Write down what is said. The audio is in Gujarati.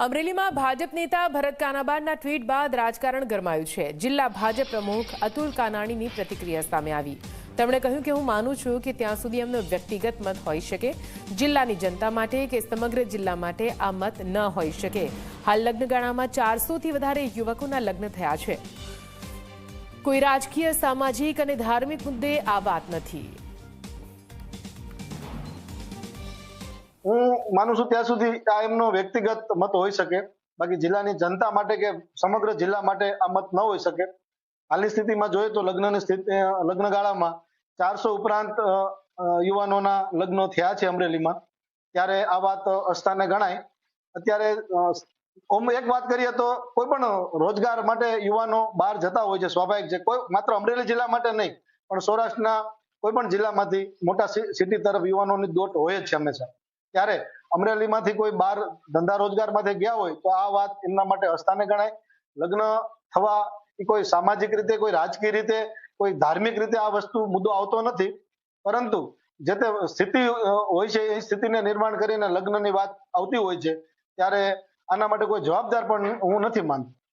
અમરેલીમાં ભાજપ નેતા ભરત કાનાબાના ટ્વીટ બાદ રાજકારણ ગરમાયું છે। જિલ્લા ભાજપ પ્રમુખ અતુલ કાનાણીની પ્રતિક્રિયા સામે આવી। તેમણે કહ્યું કે હું માનું છું કે ત્યાં સુધી એમનો વ્યક્તિગત મત હોઈ શકે, જિલ્લાની જનતા માટે કે સમગ્ર જિલ્લા માટે આ મત ન હોઈ શકે। હાલ લગ્નગાળામાં 400થી વધારે યુવકોના લગ્ન થયા છે। કોઈ રાજકીય, સામાજિક અને ધાર્મિક મુદ્દે આ વાત નથી। હું માનું છું ત્યાં સુધી આ એમનો વ્યક્તિગત મત હોઈ શકે, બાકી જિલ્લાની જનતા માટે કે સમગ્ર જિલ્લા માટે આ મત ન હોઈ શકે। હાલની સ્થિતિમાં જોઈએ તો લગ્નગાળામાં 400 ઉપરાંત યુવાનોના લગ્નો થયા છે અમરેલીમાં, ત્યારે આ વાત અસ્થાને ગણાય। અત્યારે એક વાત કરીએ તો કોઈ પણ રોજગાર માટે યુવાનો બહાર જતા હોય છે, સ્વાભાવિક છે। કોઈ માત્ર અમરેલી જિલ્લા માટે નહીં, પણ સૌરાષ્ટ્રના કોઈ પણ જિલ્લામાંથી મોટા સિટી તરફ યુવાનોની દોટ હોય જ છે હંમેશા। ત્યારે અમરેલીમાંથી કોઈ બહાર ધંધા રોજગાર માટે ગયા હોય તો આ વાત એમના માટે અસ્થાને ગણાય। લગ્ન થવા એ કોઈ સામાજિક રીતે, કોઈ રાજકીય રીતે, કોઈ ધાર્મિક રીતે આ વસ્તુ મુદ્દો આવતો નથી, પરંતુ જે તે સ્થિતિ હોય છે એ સ્થિતિને નિર્માણ કરીને લગ્નની વાત આવતી હોય છે, ત્યારે આના માટે કોઈ જવાબદાર પણ હું નથી માનતો।